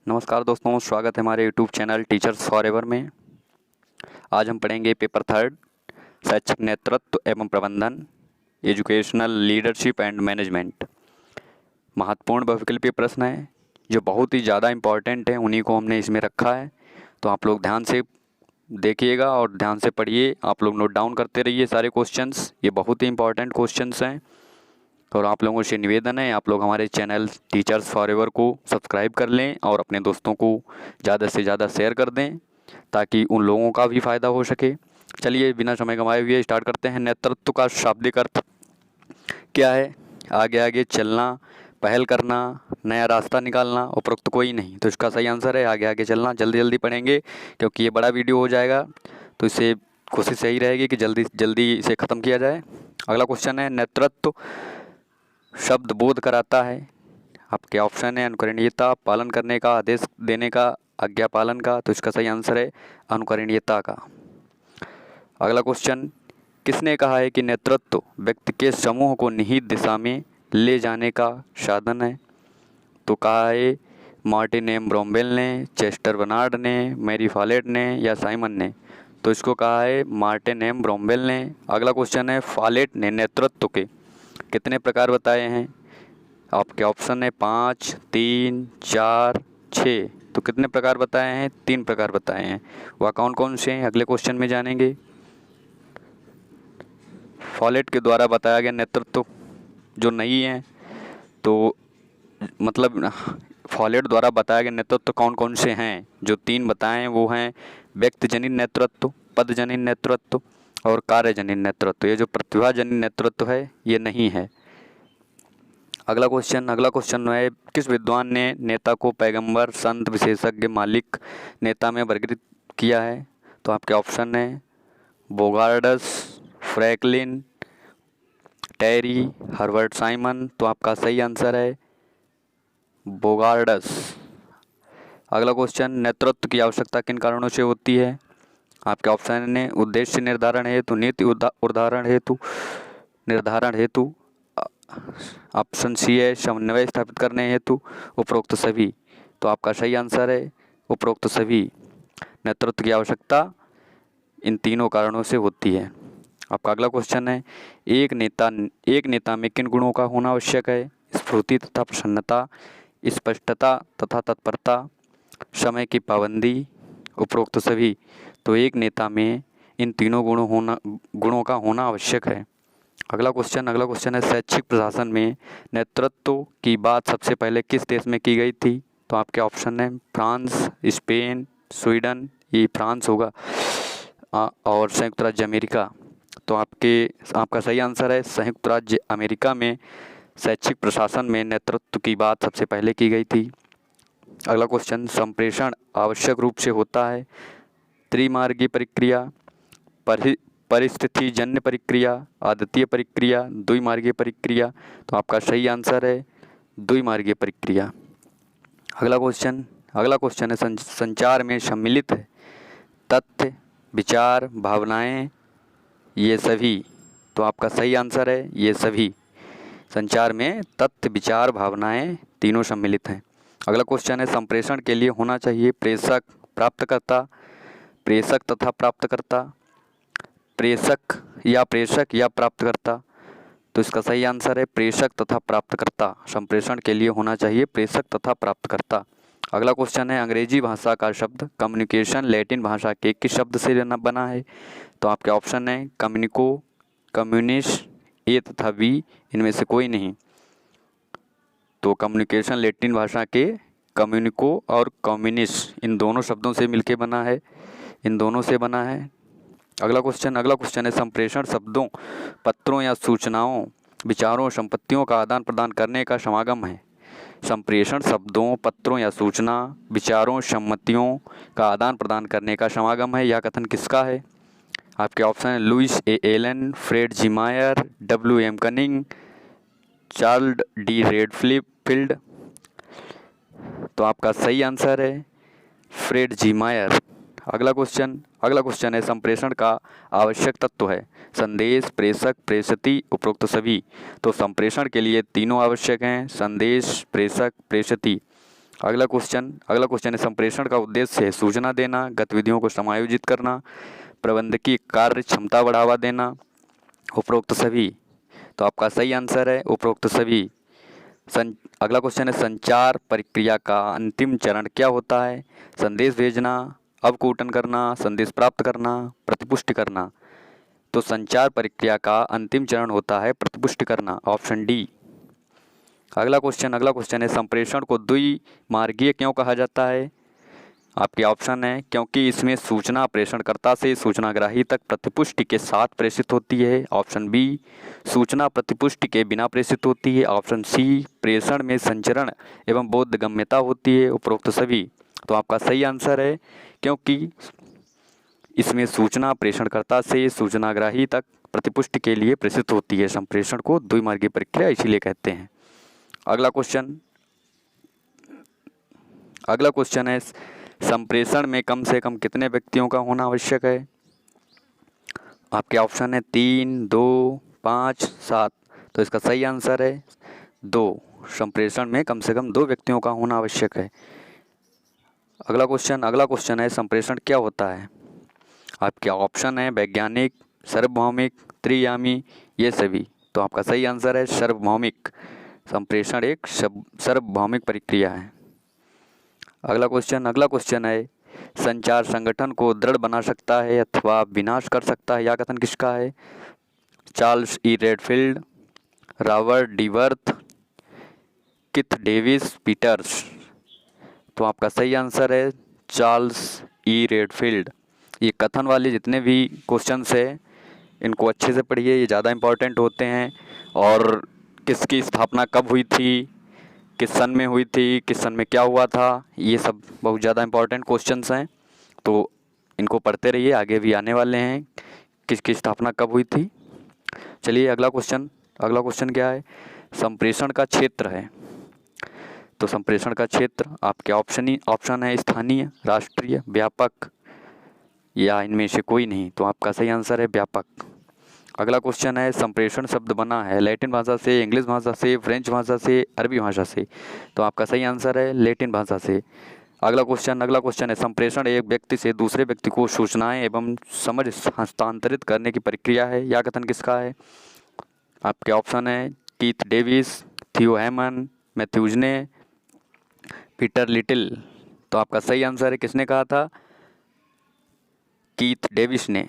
नमस्कार दोस्तों, स्वागत है हमारे यूट्यूब चैनल टीचर्स फॉरएवर में। आज हम पढ़ेंगे पेपर थर्ड, शैक्षिक नेतृत्व एवं प्रबंधन, एजुकेशनल लीडरशिप एंड मैनेजमेंट। महत्वपूर्ण बहुविकल्पीय प्रश्न है जो बहुत ही ज़्यादा इम्पॉर्टेंट है, उन्हीं को हमने इसमें रखा है। तो आप लोग ध्यान से देखिएगा और ध्यान से पढ़िए। आप लोग नोट डाउन करते रहिए सारे क्वेश्चंस, ये बहुत ही इंपॉर्टेंट क्वेश्चंस हैं। और आप लोगों से निवेदन है, आप लोग हमारे चैनल टीचर्स फॉरएवर को सब्सक्राइब कर लें और अपने दोस्तों को ज़्यादा से ज़्यादा शेयर कर दें ताकि उन लोगों का भी फ़ायदा हो सके। चलिए बिना समय गंवाए हुए स्टार्ट करते हैं। नेतृत्व का शाब्दिक अर्थ क्या है? आगे आगे चलना, पहल करना, नया रास्ता निकालना, उपरोक्त कोई नहीं। तो इसका सही आंसर है आगे आगे चलना। जल्दी जल्दी पढ़ेंगे क्योंकि ये बड़ा वीडियो हो जाएगा, तो इससे कोशिश यही रहेगी कि जल्दी जल्दी इसे ख़त्म किया जाए। अगला क्वेश्चन है, नेतृत्व शब्द बोध कराता है। आपके ऑप्शन है अनुकरणीयता, पालन करने का, आदेश देने का, आज्ञा पालन का। तो इसका सही आंसर है अनुकरणीयता का। अगला क्वेश्चन, किसने कहा है कि नेतृत्व व्यक्ति के समूह को निहित दिशा में ले जाने का साधन है? तो कहा है मार्टिन एम ब्रोम्वेल ने, चेस्टर बनार्ड ने, मैरी फॉलेट ने या साइमन ने। तो इसको कहा है मार्टिन एम ब्रोम्वेल ने। अगला क्वेश्चन है, फॉलेट ने नेतृत्व के कितने प्रकार बताए हैं? आपके ऑप्शन है 5, 3, 4, 6। तो कितने प्रकार बताए हैं? 3 प्रकार बताए हैं। वह कौन कौन से हैं अगले क्वेश्चन में जानेंगे। फॉलेट के द्वारा बताया गया नेतृत्व जो नहीं है, तो मतलब फॉलेट द्वारा बताया गया नेतृत्व कौन कौन से हैं? जो 3 बताए हैं वो हैं व्यक्तिजनित नेतृत्व, पदजनित नेतृत्व और कार्यजनित नेतृत्व। ये जो प्रतिभाजनित नेतृत्व है ये नहीं है। अगला क्वेश्चन है, किस विद्वान ने नेता को पैगंबर, संत, विशेषज्ञ, मालिक, नेता में वर्गीकृत किया है? तो आपके ऑप्शन है बोगार्डस, फ्रैंकलिन, टेरी, हर्बर्ट साइमन। तो आपका सही आंसर है बोगार्डस। अगला क्वेश्चन, नेतृत्व की आवश्यकता किन कारणों से होती है? आपके ऑप्शन है उद्देश्य निर्धारण हेतु, नीति निर्धारण हेतु, ऑप्शन सी है समन्वय स्थापित करने हेतु, उपरोक्त सभी। तो आपका सही आंसर है उपरोक्त सभी। नेतृत्व की आवश्यकता इन तीनों कारणों से होती है। आपका अगला क्वेश्चन है, एक नेता में किन गुणों का होना आवश्यक है? स्फूर्ति तथा प्रसन्नता, स्पष्टता तथा तत्परता, समय की पाबंदी, उपरोक्त सभी। तो एक नेता में इन तीनों गुणों का होना आवश्यक है। अगला क्वेश्चन है, शैक्षिक प्रशासन में नेतृत्व की बात सबसे पहले किस देश में की गई थी? तो आपके ऑप्शन है फ्रांस, स्पेन, स्वीडन, ये फ्रांस होगा, और संयुक्त राज्य अमेरिका। तो आपका सही आंसर है संयुक्त राज्य अमेरिका में शैक्षिक प्रशासन में नेतृत्व की बात सबसे पहले की गई थी। अगला क्वेश्चन, संप्रेषण आवश्यक रूप से होता है त्रिमार्गीय प्रक्रिया, परिस्थितिजन्य प्रक्रिया, आदतीय प्रक्रिया, द्विमार्गीय प्रक्रिया। तो आपका सही आंसर है द्विमार्गीय प्रक्रिया। अगला क्वेश्चन है, संचार में सम्मिलित है तथ्य, विचार, भावनाएं, ये सभी। तो आपका सही आंसर है ये सभी। संचार में तथ्य, विचार, भावनाएं तीनों सम्मिलित हैं। अगला क्वेश्चन है, संप्रेषण के लिए होना चाहिए प्रेषक, प्राप्तकर्ता, प्रेषक तथा प्राप्तकर्ता, प्रेषक या प्राप्तकर्ता। तो इसका सही आंसर है प्रेषक तथा प्राप्तकर्ता। संप्रेषण के लिए होना चाहिए प्रेषक तथा प्राप्तकर्ता। अगला क्वेश्चन है, अंग्रेजी भाषा का शब्द कम्युनिकेशन लैटिन भाषा के किस शब्द से बना है? तो आपके ऑप्शन है कम्युनिको, कम्युनिस्ट, ए तथा बी, इनमें से कोई नहीं। तो कम्युनिकेशन लैटिन भाषा के कम्युनिको और कम्युनिस्ट इन दोनों शब्दों से मिलके बना है, इन दोनों से बना है। अगला क्वेश्चन है, संप्रेषण शब्दों, पत्रों या सूचनाओं, विचारों, संपत्तियों का आदान प्रदान करने का समागम है। संप्रेषण शब्दों, पत्रों या सूचना, विचारों, सम्मतियों का आदान प्रदान करने का समागम है। यह कथन किसका है? आपके ऑप्शन है Louis A Allen, Fred G Meyer, W M Cunning, Charles D Redfield. तो आपका सही आंसर है फ्रेड जी मायर। अगला क्वेश्चन है, संप्रेषण का आवश्यक तत्व है संदेश, प्रेषक, प्रेषिती, उपरोक्त सभी। तो संप्रेषण के लिए तीनों आवश्यक हैं, संदेश, प्रेषक, प्रेषिती। अगला क्वेश्चन है संप्रेषण का उद्देश्य है सूचना देना, गतिविधियों को समायोजित करना, प्रबंधकीय कार्य क्षमता बढ़ावा देना, उपरोक्त सभी। तो आपका सही आंसर है उपरोक्त सभी। अगला क्वेश्चन है संचार प्रक्रिया का अंतिम चरण क्या होता है? संदेश भेजना, अवकूटन करना, संदेश प्राप्त करना, प्रतिपुष्टि करना। तो संचार प्रक्रिया का अंतिम चरण होता है प्रतिपुष्टि करना, ऑप्शन डी। अगला क्वेश्चन है संप्रेषण को द्विमार्गीय क्यों कहा जाता है? आपके ऑप्शन है क्योंकि इसमें सूचना प्रेषणकर्ता से सूचनाग्राही तक प्रतिपुष्टि के साथ प्रेषित होती है, ऑप्शन बी। सूचना प्रतिपुष्टि के बिना प्रेषित होती है, ऑप्शन सी। प्रेषण में संचरण एवं बोधगम्यता होती है, उपरोक्त सभी। तो आपका सही आंसर है क्योंकि इसमें सूचना प्रेषणकर्ता से सूचनाग्राही तक प्रतिपुष्टि के लिए प्रेषित होती है। संप्रेषण को द्विमार्गीय प्रक्रिया इसीलिए कहते हैं। अगला क्वेश्चन है संप्रेषण में कम से कम कितने व्यक्तियों का होना आवश्यक है? आपके ऑप्शन है 3, 2, 5, 7। तो इसका सही आंसर है 2। संप्रेषण में कम से कम 2 व्यक्तियों का होना आवश्यक है। अगला क्वेश्चन है संप्रेषण क्या होता है? आपके ऑप्शन है वैज्ञानिक, सार्वभौमिक, त्रियामी, ये सभी। तो आपका सही आंसर है सार्वभौमिक। संप्रेषण एक सार्वभौमिक प्रक्रिया है। अगला क्वेश्चन है संचार संगठन को दृढ़ बना सकता है अथवा विनाश कर सकता है, यह कथन किसका है? Charles E Redfield, Robert D Worth, Keith Davis Peters. तो आपका सही आंसर है चार्ल्स ई रेडफील्ड। ये कथन वाले जितने भी क्वेश्चंस है इनको अच्छे से पढ़िए, ये ज़्यादा इम्पोर्टेंट होते हैं। और किसकी स्थापना कब हुई थी, किस सन में हुई थी, किस सन में क्या हुआ था, ये सब बहुत ज़्यादा इम्पोर्टेंट क्वेश्चंस हैं। तो इनको पढ़ते रहिए, आगे भी आने वाले हैं किसकी स्थापना कब हुई थी। चलिए अगला क्वेश्चन क्या है? संप्रेषण का क्षेत्र है। तो संप्रेषण का क्षेत्र आपके ऑप्शन है स्थानीय, राष्ट्रीय, व्यापक या इनमें से कोई नहीं। तो आपका सही आंसर है व्यापक। अगला क्वेश्चन है संप्रेषण शब्द बना है लैटिन भाषा से, इंग्लिश भाषा से, फ्रेंच भाषा से, अरबी भाषा से। तो आपका सही आंसर है लैटिन भाषा से। अगला क्वेश्चन है संप्रेषण एक व्यक्ति से दूसरे व्यक्ति को सूचनाएं एवं समझ हस्तांतरित करने की प्रक्रिया है, यह कथन किसका है? आपके ऑप्शन है कीथ डेविस, थियो हेमन, मैथ्यूजने, पीटर लिटिल। तो आपका सही आंसर है किसने कहा था? कीथ डेविस ने।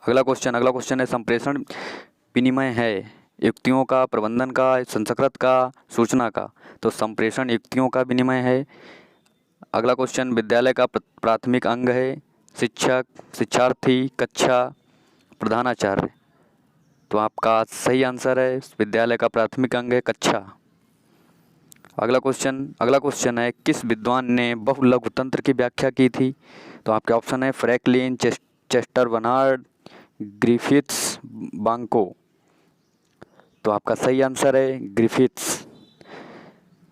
अगला क्वेश्चन है संप्रेषण विनिमय है युक्तियों का, प्रबंधन का, संस्कृत का, सूचना का। तो संप्रेषण युक्तियों का विनिमय है। अगला क्वेश्चन विद्यालय का प्राथमिक अंग है शिक्षक, शिक्षार्थी, कक्षा, प्रधानाचार्य। तो आपका सही आंसर है विद्यालय का प्राथमिक अंग है कक्षा। अगला क्वेश्चन है किस विद्वान ने बहुलघु तंत्र की व्याख्या की थी? तो आपके ऑप्शन है फ्रैंकलिन, चेस्टर बर्नार्ड, ग्रिफिथ्स, बांको। तो आपका सही आंसर है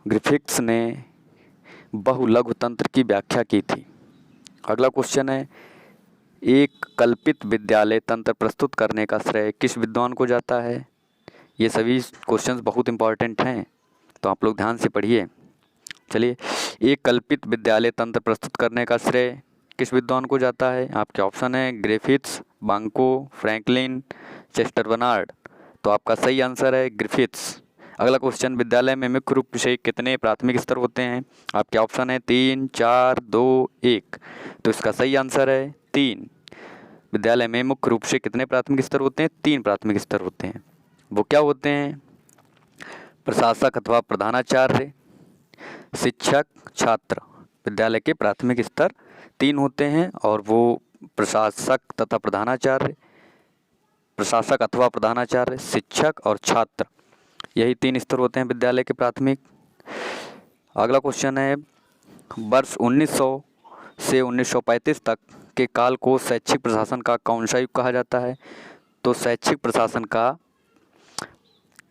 ग्रिफिथ्स ने बहुलघु तंत्र की व्याख्या की थी। अगला क्वेश्चन है एक कल्पित विद्यालय तंत्र प्रस्तुत करने का श्रेय किस विद्वान को जाता है? ये सभी क्वेश्चंस बहुत इंपॉर्टेंट हैं, तो आप लोग ध्यान से पढ़िए। चलिए एक कल्पित विद्यालय तंत्र प्रस्तुत करने का श्रेय किस विद्वान को जाता है? आपके ऑप्शन है ग्रिफिथ्स, बांको, फ्रैंकलिन, चेस्टर बर्नार्ड। तो आपका सही आंसर है ग्रिफिथ्स। अगला क्वेश्चन विद्यालय में मुख्य रूप से कितने प्राथमिक स्तर होते हैं? आपके ऑप्शन है 3, 4, 2, 1। तो इसका सही आंसर है 3। विद्यालय में मुख्य रूप से कितने प्राथमिक स्तर होते हैं? 3 प्राथमिक स्तर होते हैं। वो क्या होते हैं? प्रशासक अथवा प्रधानाचार्य, शिक्षक, छात्र। विद्यालय के प्राथमिक स्तर 3 होते हैं और वो प्रशासक अथवा प्रधानाचार्य, शिक्षक और छात्र, यही 3 स्तर होते हैं विद्यालय के प्राथमिक। अगला क्वेश्चन है वर्ष 1900 से 1935 तक के काल को शैक्षिक प्रशासन का कौन सा युग कहा जाता है? तो शैक्षिक प्रशासन का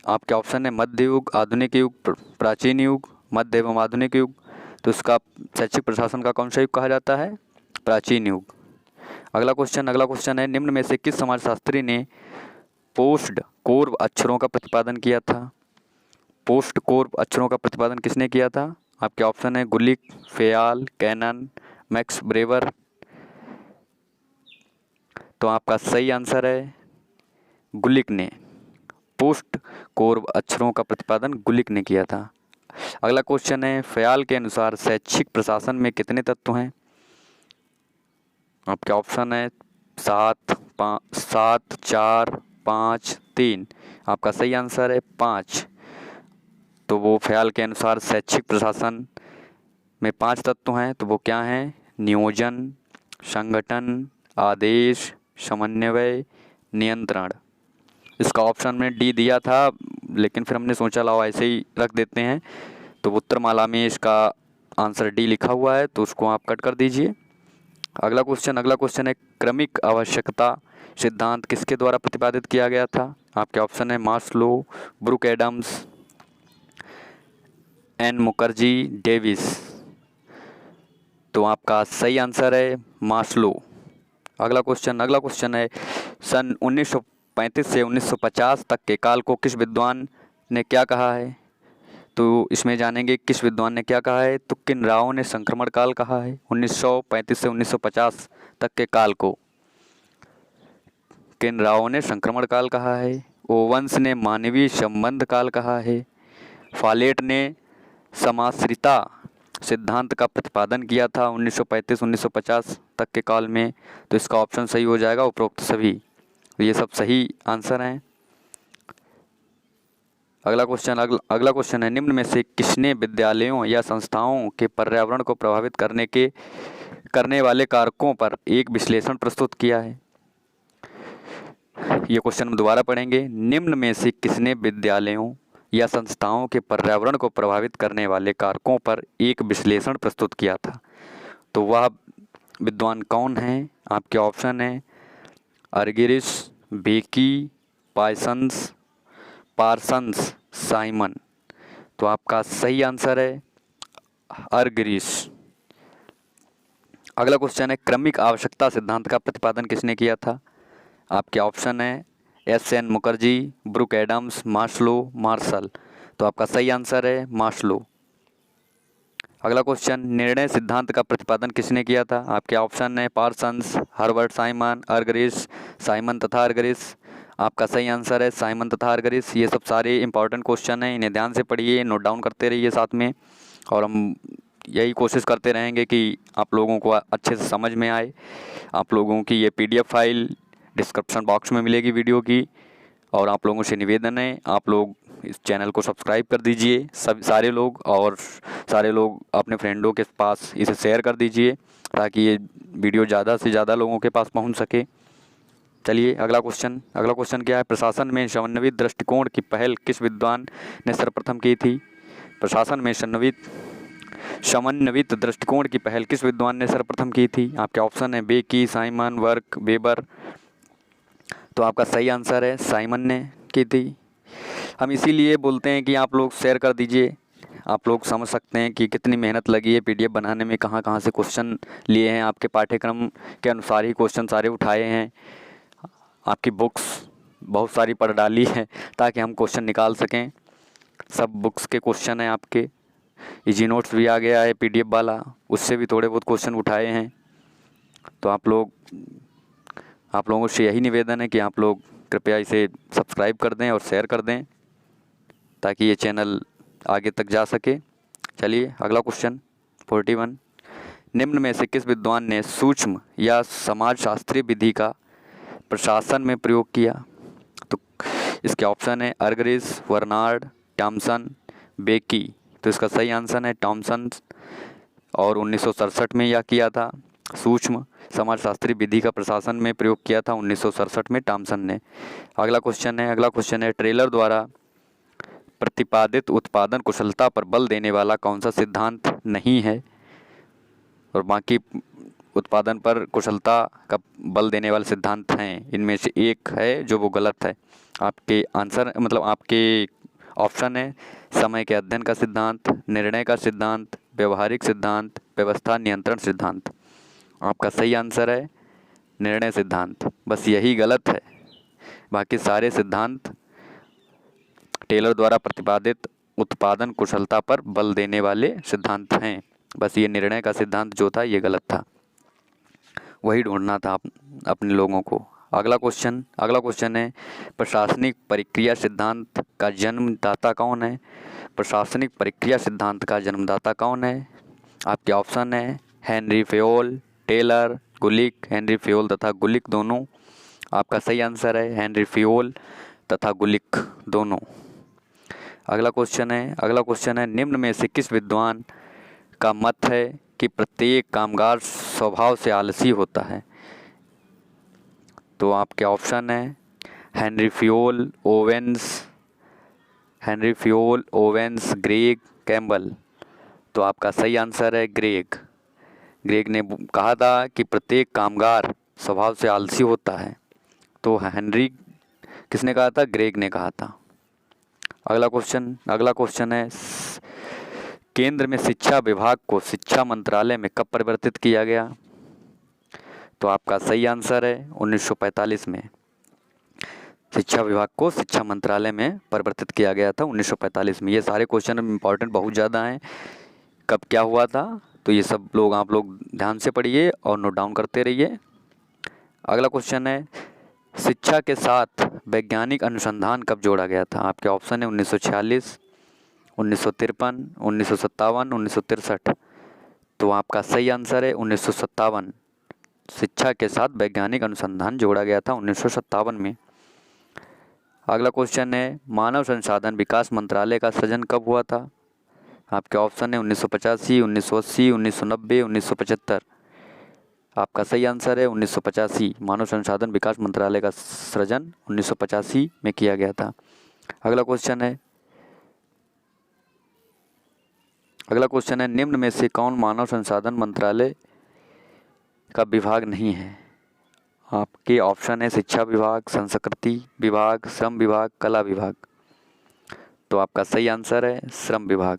आपके ऑप्शन है मध्य युग, आधुनिक युग, प्राचीन युग, मध्य एवं आधुनिक युग। तो इसका शैक्षिक प्रशासन का कौन सा युग कहा जाता है? प्राचीन युग। अगला क्वेश्चन है निम्न में से किस समाजशास्त्री ने पोस्ट कोर्व अक्षरों का प्रतिपादन किया था? पोस्ट कोर्व अक्षरों का प्रतिपादन किसने किया था? आपके ऑप्शन है गुलिक, फेयाल, कैनन, मैक्स ब्रेवर। तो आपका सही आंसर है गुलिक ने। पोस्ट कोर अक्षरों का प्रतिपादन गुलिक ने किया था। अगला क्वेश्चन है, फ़याल के अनुसार शैक्षिक प्रशासन में कितने तत्व हैं? आपके ऑप्शन है 7, 4, 5, 3। आपका सही आंसर है 5। तो वो फ़याल के अनुसार शैक्षिक प्रशासन में 5 तत्व हैं। तो वो क्या हैं? नियोजन, संगठन, आदेश, समन्वय, नियंत्रण। इसका ऑप्शन में डी दिया था, लेकिन फिर हमने सोचा लाओ ऐसे ही रख देते हैं। तो उत्तरमाला में इसका आंसर डी लिखा हुआ है, तो उसको आप कट कर दीजिए। अगला क्वेश्चन है, क्रमिक आवश्यकता सिद्धांत किसके द्वारा प्रतिपादित किया गया था? आपके ऑप्शन है Maslow, Brook Adams, N Mukherjee, Davis. तो आपका सही आंसर है मास्लो। अगला क्वेश्चन है, सन 1935 से 1950 तक के काल को किस विद्वान ने क्या कहा है? तो इसमें जानेंगे किस विद्वान ने क्या कहा है। तो किन राव ने संक्रमण काल कहा है? 1935 से 1950 तक के काल को किन राव ने संक्रमण काल कहा है? ओवंस ने मानवीय संबंध काल कहा है। फॉलेट ने समाश्रिता सिद्धांत का प्रतिपादन किया था 1935-1950 तक के काल में। तो इसका ऑप्शन सही हो जाएगा उपरोक्त सभी। तो ये सब सही आंसर हैं। अगला क्वेश्चन है, निम्न में से किसने विद्यालयों या संस्थाओं के पर्यावरण को प्रभावित करने वाले कारकों पर एक विश्लेषण प्रस्तुत किया है? ये क्वेश्चन हम दोबारा पढ़ेंगे। निम्न में से किसने विद्यालयों या संस्थाओं के पर्यावरण को प्रभावित करने वाले कारकों पर एक विश्लेषण प्रस्तुत किया था? तो वह विद्वान कौन है? आपके ऑप्शन है अर्गिरिस, बेकी, पार्सन्स, साइमन। तो आपका सही आंसर है अर्गिरिस। अगला क्वेश्चन है, क्रमिक आवश्यकता सिद्धांत का प्रतिपादन किसने किया था? आपके ऑप्शन है S N. Mukherjee, Brook Adams, Maslow, Marshall. तो आपका सही आंसर है मास्लो। अगला क्वेश्चन, निर्णय सिद्धांत का प्रतिपादन किसने किया था? आपके ऑप्शन है पार्सन्स, हर्बर्ट साइमन, अर्गरिस, साइमन तथा अर्गरिस। आपका सही आंसर है साइमन तथा अर्गरिस। ये सब सारे इंपॉर्टेंट क्वेश्चन हैं, इन्हें ध्यान से पढ़िए, नोट डाउन करते रहिए साथ में। और हम यही कोशिश करते रहेंगे कि आप लोगों को अच्छे से समझ में आए। आप लोगों की ये PDF फाइल डिस्क्रिप्शन बॉक्स में मिलेगी वीडियो की। और आप लोगों से निवेदन है, आप लोग इस चैनल को सब्सक्राइब कर दीजिए सारे लोग, और सारे लोग अपने फ्रेंडों के पास इसे शेयर कर दीजिए ताकि ये वीडियो ज़्यादा से ज़्यादा लोगों के पास पहुंच सके। चलिए अगला क्वेश्चन क्या है, प्रशासन में समन्वित दृष्टिकोण की पहल किस विद्वान ने सर्वप्रथम की थी? प्रशासन में समन्वित दृष्टिकोण की पहल किस विद्वान ने सर्वप्रथम की थी? आपके ऑप्शन है बेकी, साइमन, वर्क, वेबर। तो आपका सही आंसर है साइमन ने की थी। हम इसीलिए बोलते हैं कि आप लोग शेयर कर दीजिए। आप लोग समझ सकते हैं कि कितनी मेहनत लगी है PDF बनाने में, कहाँ कहाँ से क्वेश्चन लिए हैं, आपके पाठ्यक्रम के अनुसार ही क्वेश्चन सारे उठाए हैं। आपकी बुक्स बहुत सारी पढ़ डाली है ताकि हम क्वेश्चन निकाल सकें। सब बुक्स के क्वेश्चन हैं आपके। इजी नोट्स भी आ गया है PDF वाला, उससे भी थोड़े बहुत क्वेश्चन उठाए हैं। तो आप लोगों से यही निवेदन है कि आप लोग कृपया इसे सब्सक्राइब कर दें और शेयर कर दें ताकि ये चैनल आगे तक जा सके। चलिए अगला क्वेश्चन 41, निम्न में से किस विद्वान ने सूक्ष्म या समाजशास्त्रीय विधि का प्रशासन में प्रयोग किया? तो इसके ऑप्शन है अर्गरिस, वर्नार्ड, टॉमसन, बेकी। तो इसका सही आंसर है टॉमसन, और 1967 में यह किया था। सूक्ष्म समाजशास्त्री विधि का प्रशासन में प्रयोग किया था 1967 में टॉमसन ने। अगला क्वेश्चन है ट्रेलर द्वारा प्रतिपादित उत्पादन कुशलता पर बल देने वाला कौन सा सिद्धांत नहीं है? और बाकी उत्पादन पर कुशलता का बल देने वाले सिद्धांत हैं, इनमें से एक है जो वो गलत है। आपके ऑप्शन है समय के अध्ययन का सिद्धांत, निर्णय का सिद्धांत, व्यवहारिक सिद्धांत, व्यवस्था नियंत्रण सिद्धांत। आपका सही आंसर है निर्णय सिद्धांत। बस यही गलत है, बाकी सारे सिद्धांत टेलर द्वारा प्रतिपादित उत्पादन कुशलता पर बल देने वाले सिद्धांत हैं। बस ये निर्णय का सिद्धांत जो था ये गलत था, वही ढूंढना था अपने लोगों को। अगला क्वेश्चन है प्रशासनिक प्रक्रिया सिद्धांत का जन्मदाता कौन है? प्रशासनिक प्रक्रिया सिद्धांत का जन्मदाता कौन है? आपके ऑप्शन है हेनरी फेयोल, टेलर, गुलिक। हेनरी फेयोल तथा गुलिक दोनों आपका सही आंसर है, हेनरी फेयोल तथा गुलिक दोनों। अगला क्वेश्चन है निम्न में से किस विद्वान का मत है कि प्रत्येक कामगार स्वभाव से आलसी होता है? तो आपके ऑप्शन है Henry Fayol, Owens, Greg, Campbell. तो आपका सही आंसर है ग्रेग ने कहा था कि प्रत्येक कामगार स्वभाव से आलसी होता है। तो हेनरी किसने कहा था? ग्रेग ने कहा था। अगला क्वेश्चन है केंद्र में शिक्षा विभाग को शिक्षा मंत्रालय में कब परिवर्तित किया गया? तो आपका सही आंसर है 1945 में। शिक्षा विभाग को शिक्षा मंत्रालय में परिवर्तित किया गया था 1945 में। ये सारे क्वेश्चन इंपॉर्टेंट बहुत ज़्यादा हैं। कब क्या हुआ था तो ये सब आप लोग ध्यान से पढ़िए और नोट डाउन करते रहिए। अगला क्वेश्चन है शिक्षा के साथ वैज्ञानिक अनुसंधान कब जोड़ा गया था? आपके ऑप्शन है 1946, 1953, 1957, 1963। तो आपका सही आंसर है 1957। शिक्षा के साथ वैज्ञानिक अनुसंधान जोड़ा गया था 1957 में। अगला क्वेश्चन है मानव संसाधन विकास मंत्रालय का सृजन कब हुआ था? आपके ऑप्शन है 1985, 1980, 1990, 1975। आपका सही आंसर है 1985। मानव संसाधन विकास मंत्रालय का सृजन 1985 में किया गया था। अगला क्वेश्चन है निम्न में से कौन मानव संसाधन मंत्रालय का विभाग नहीं है? आपके ऑप्शन है शिक्षा विभाग, संस्कृति विभाग, श्रम विभाग, कला विभाग। तो आपका सही आंसर है श्रम विभाग।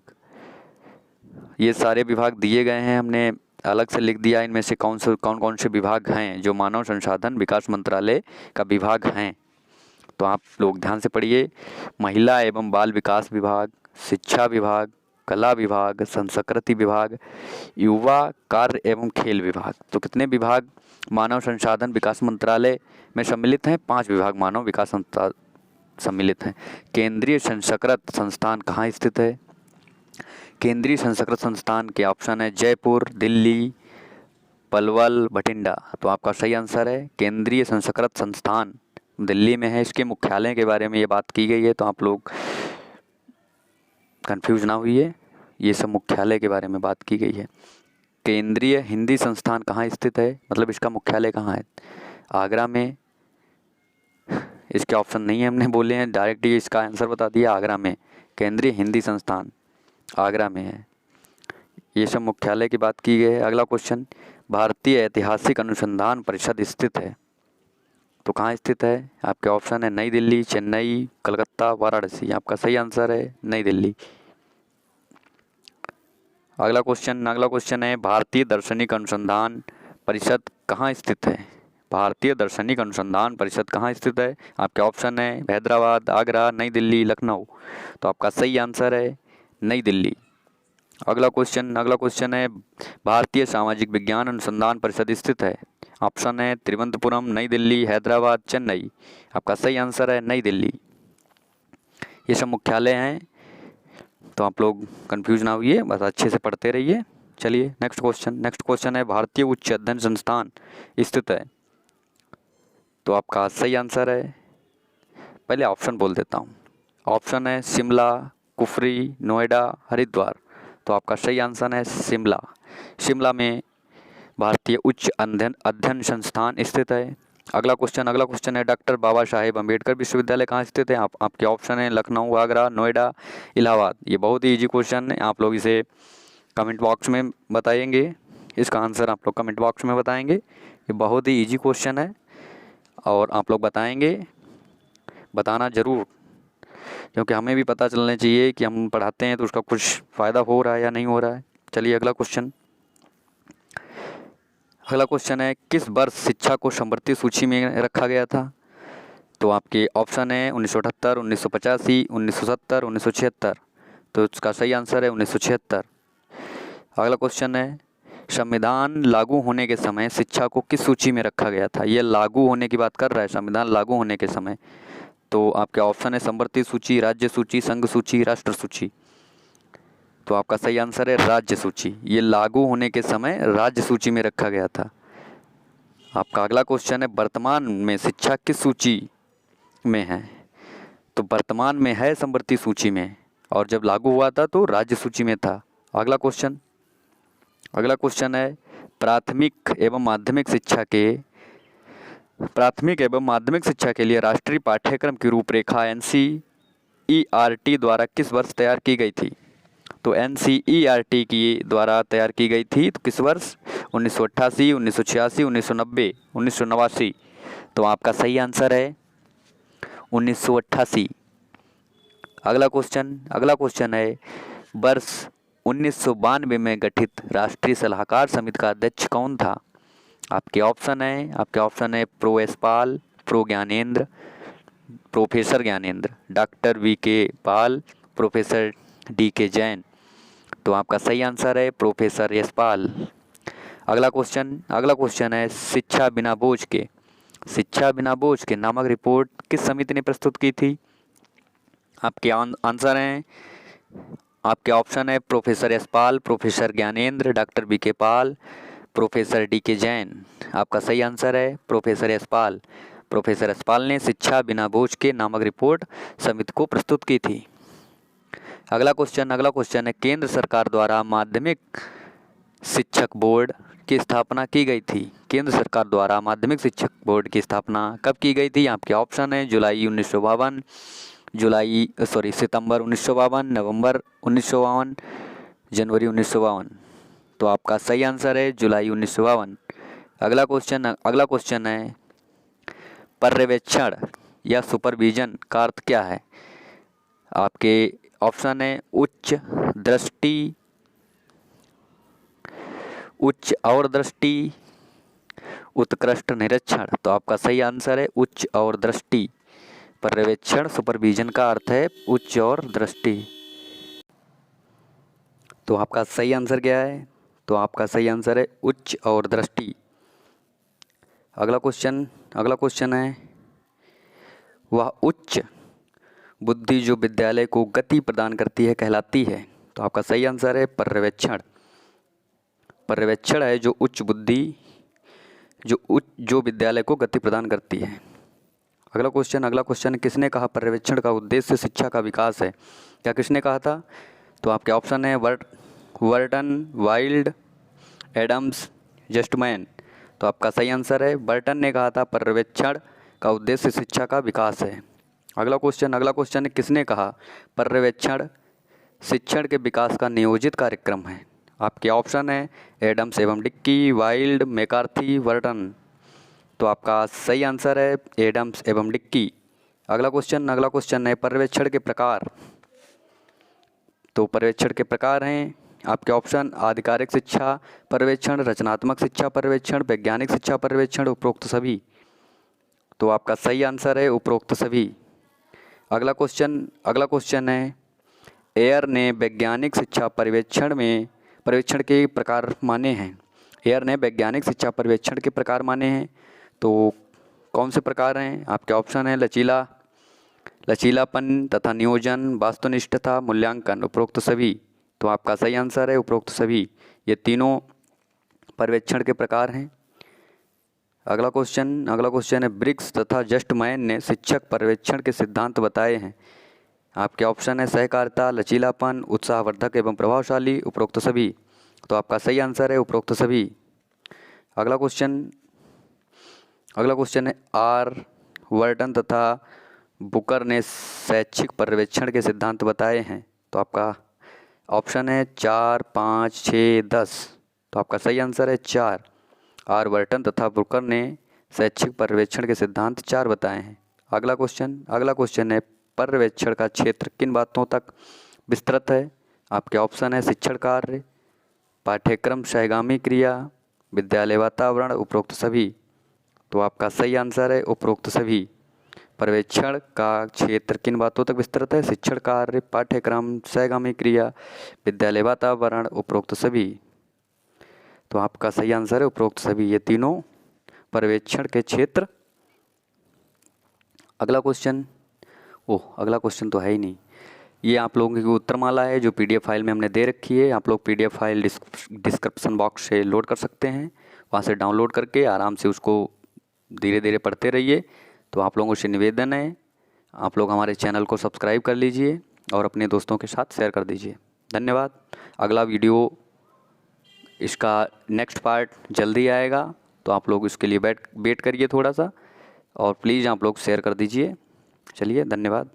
ये सारे विभाग दिए गए हैं, हमने अलग से लिख दिया इनमें से कौन से विभाग हैं जो मानव संसाधन विकास मंत्रालय का विभाग हैं। तो आप लोग ध्यान से पढ़िए। महिला एवं बाल विकास विभाग, शिक्षा विभाग, कला विभाग, संस्कृति विभाग, युवा कार्य एवं खेल विभाग। तो कितने विभाग मानव संसाधन विकास मंत्रालय में सम्मिलित हैं? 5 विभाग मानव विकास सम्मिलित हैं। केंद्रीय संस्कृत संस्थान कहाँ स्थित है? केंद्रीय संस्कृत संस्थान के ऑप्शन है जयपुर, दिल्ली, पलवल, भटिंडा। तो आपका सही आंसर है केंद्रीय संस्कृत संस्थान दिल्ली में है। इसके मुख्यालय के बारे में ये बात की गई है, तो आप लोग कंफ्यूज ना हुई, ये सब मुख्यालय के बारे में बात की गई है। केंद्रीय हिंदी संस्थान कहाँ स्थित है, मतलब इसका मुख्यालय कहाँ है? आगरा में। इसके ऑप्शन नहीं है, हमने बोले हैं डायरेक्ट ही इसका आंसर बता दिया, आगरा में। केंद्रीय हिंदी संस्थान आगरा में है। ये सब मुख्यालय की बात की गई है। अगला क्वेश्चन भारतीय ऐतिहासिक अनुसंधान परिषद स्थित है, तो कहाँ स्थित है? आपके ऑप्शन है नई दिल्ली, चेन्नई, कलकत्ता, वाराणसी। आपका सही आंसर है नई दिल्ली। अगला क्वेश्चन है भारतीय दार्शनिक अनुसंधान परिषद कहाँ स्थित है? भारतीय दार्शनिक अनुसंधान परिषद कहाँ स्थित है? आपके ऑप्शन है हैदराबाद, आगरा, नई दिल्ली, लखनऊ। तो आपका सही आंसर है नई दिल्ली। अगला क्वेश्चन है भारतीय सामाजिक विज्ञान अनुसंधान परिषद स्थित है। ऑप्शन है तिरुवनंतपुरम, नई दिल्ली, हैदराबाद, चेन्नई। आपका सही आंसर है नई दिल्ली। ये सब मुख्यालय हैं, तो आप लोग कंफ्यूज ना हुई, बस अच्छे से पढ़ते रहिए। चलिए नेक्स्ट क्वेश्चन है भारतीय उच्च अध्ययन संस्थान स्थित है, तो आपका सही आंसर है, पहले ऑप्शन बोल देता हूँ। ऑप्शन है शिमला, कुफरी, नोएडा, हरिद्वार। तो आपका सही आंसर है शिमला। शिमला में भारतीय उच्च अध्ययन संस्थान स्थित है। अगला क्वेश्चन है डॉक्टर बाबा साहेब अम्बेडकर विश्वविद्यालय कहाँ स्थित है? आपके ऑप्शन है लखनऊ, आगरा, नोएडा, इलाहाबाद। ये बहुत ही ईजी क्वेश्चन है, आप लोग इसे कमेंट बॉक्स में बताएंगे, इसका आंसर आप लोग कमेंट बॉक्स में बताएंगे। ये बहुत ही ईजी क्वेश्चन है और आप लोग बताएंगे, बताना ज़रूर, क्योंकि हमें भी पता चलना चाहिए कि हम पढ़ाते हैं तो उसका कुछ फ़ायदा हो रहा है या नहीं हो रहा है। चलिए अगला क्वेश्चन है किस वर्ष शिक्षा को समवर्ती सूची में रखा गया था? तो आपके ऑप्शन है 1978, 1985, 1970, 1976। तो इसका सही आंसर है 1976। अगला क्वेश्चन है, संविधान लागू होने के समय शिक्षा को किस सूची में रखा गया था? ये लागू होने की बात कर रहा है, संविधान लागू होने के समय। तो आपके ऑप्शन है संवर्ती सूची, राज्य सूची, संघ सूची, राष्ट्र सूची। तो आपका सही आंसर है राज्य सूची। ये लागू होने के समय राज्य सूची में रखा गया था। आपका अगला क्वेश्चन है, वर्तमान में शिक्षा किस सूची में है? तो वर्तमान में है संवर्ती सूची में, और जब लागू हुआ था तो राज्य सूची में था। अगला क्वेश्चन है, प्राथमिक एवं माध्यमिक शिक्षा के लिए राष्ट्रीय पाठ्यक्रम की रूपरेखा NCERT द्वारा किस वर्ष तैयार की गई थी? तो NCERT की द्वारा तैयार की गई थी तो किस वर्ष? 1988, 1986, 1990, 1989। तो आपका सही आंसर है 1988। अगला क्वेश्चन है, वर्ष 1992 में गठित राष्ट्रीय सलाहकार समिति का अध्यक्ष कौन था? आपके ऑप्शन है pro Yashpal, professor Gyanendra, doctor VK पाल, प्रोफेसर DK जैन। तो आपका सही आंसर है प्रोफेसर यशपाल। अगला क्वेश्चन है, शिक्षा बिना बोझ के नामक रिपोर्ट किस समिति ने प्रस्तुत की थी? आपके ऑप्शन है professor Yashpal, professor Gyanendra, doctor VK पाल, प्रोफेसर DK जैन। आपका सही आंसर है प्रोफेसर यशपाल। प्रोफेसर यशपाल ने शिक्षा बिना बोझ के नामक रिपोर्ट समिति को प्रस्तुत की थी। अगला क्वेश्चन है, केंद्र सरकार द्वारा माध्यमिक शिक्षक बोर्ड की स्थापना की गई थी। केंद्र सरकार द्वारा माध्यमिक शिक्षक बोर्ड की स्थापना कब की गई थी? आपके ऑप्शन है सितंबर 1952, नवंबर 1952, जनवरी 1952। तो आपका सही आंसर है जुलाई 1952। अगला क्वेश्चन है, पर्यवेक्षण या सुपरविजन का अर्थ क्या है? आपके ऑप्शन है उच्च और दृष्टि, उत्कृष्ट निरीक्षण। तो आपका सही आंसर है उच्च और दृष्टि। पर्यवेक्षण सुपरविजन का अर्थ है उच्च और दृष्टि। तो आपका सही आंसर क्या है? तो आपका सही आंसर है उच्च और दृष्टि। अगला क्वेश्चन है, वह उच्च बुद्धि जो विद्यालय को गति प्रदान करती है कहलाती है। तो आपका सही आंसर है पर्यवेक्षण। पर्यवेक्षण है जो उच्च बुद्धि जो विद्यालय को गति प्रदान करती है। अगला क्वेश्चन किसने कहा पर्यवेक्षण का उद्देश्य शिक्षा का विकास है? क्या किसने कहा था? तो आपके ऑप्शन है वर्टन, वाइल्ड, एडम्स, जस्टमैन। तो आपका सही आंसर है बर्टन ने कहा था पर्यवेक्षण का उद्देश्य शिक्षा का विकास है। अगला क्वेश्चन है, किसने कहा पर्यवेक्षण शिक्षण के विकास का नियोजित कार्यक्रम है? आपके ऑप्शन है एडम्स एवं डिक्की, वाइल्ड, मैकार्थी, वर्टन। तो आपका सही आंसर है एडम्स एवं डिक्की। अगला क्वेश्चन है, पर्यवेक्षण के प्रकार। तो पर्यवेक्षण के प्रकार हैं आपके ऑप्शन आधिकारिक शिक्षा पर्यवेक्षण, रचनात्मक शिक्षा पर्यवेक्षण, वैज्ञानिक शिक्षा पर्यवेक्षण, उपरोक्त सभी। तो आपका सही आंसर है उपरोक्त सभी। अगला क्वेश्चन है, एयर ने वैज्ञानिक शिक्षा पर्यवेक्षण के प्रकार माने हैं। एयर ने वैज्ञानिक शिक्षा पर्यवेक्षण के प्रकार माने हैं। तो कौन से प्रकार हैं? आपके ऑप्शन है लचीलापन तथा नियोजन, वास्तुनिष्ठता, मूल्यांकन, उपरोक्त सभी। तो आपका सही आंसर है उपरोक्त सभी। ये तीनों पर्यवेक्षण के प्रकार हैं। अगला क्वेश्चन है, ब्रिग्स तथा जस्टमैन ने शिक्षक पर्यवेक्षण के सिद्धांत बताए हैं। आपके ऑप्शन है सहकारिता, लचीलापन, उत्साहवर्धक एवं प्रभावशाली, उपरोक्त सभी। तो आपका सही आंसर है उपरोक्त सभी। अगला क्वेश्चन है, आर वर्टन तथा बुकर ने शैक्षिक पर्यवेक्षण के सिद्धांत बताए हैं। तो आपका ऑप्शन है 4, 5, 6, 10। तो आपका सही आंसर है 4। आर वर्टन तथा बुकर ने शैक्षिक पर्यवेक्षण के सिद्धांत 4 बताए हैं। अगला क्वेश्चन है, पर्यवेक्षण का क्षेत्र किन बातों तक विस्तृत है? आपके ऑप्शन है शिक्षण कार्य, पाठ्यक्रम सहगामी क्रिया, विद्यालय वातावरण, उपरोक्त सभी। तो आपका सही आंसर है उपरोक्त सभी। पर्यवेक्षण का क्षेत्र किन बातों तक विस्तृत है? शिक्षण कार्य, पाठ्यक्रम, सहगामी क्रिया, विद्यालय वातावरण, उपरोक्त सभी। तो आपका सही आंसर है उपरोक्त सभी, ये तीनों पर्यवेक्षण के क्षेत्र। अगला क्वेश्चन, अगला क्वेश्चन तो है ही नहीं। ये आप लोगों की उत्तरमाला है जो PDF फाइल में हमने दे रखी है। आप लोग PDF फाइल डिस्क्रिप्शन बॉक्स से लोड कर सकते हैं, वहाँ से डाउनलोड करके आराम से उसको धीरे धीरे पढ़ते रहिए। तो आप लोगों से निवेदन है, आप लोग हमारे चैनल को सब्सक्राइब कर लीजिए और अपने दोस्तों के साथ शेयर कर दीजिए। धन्यवाद। अगला वीडियो, इसका नेक्स्ट पार्ट जल्दी आएगा, तो आप लोग इसके लिए वेट करिए थोड़ा सा, और प्लीज़ आप लोग शेयर कर दीजिए। चलिए, धन्यवाद।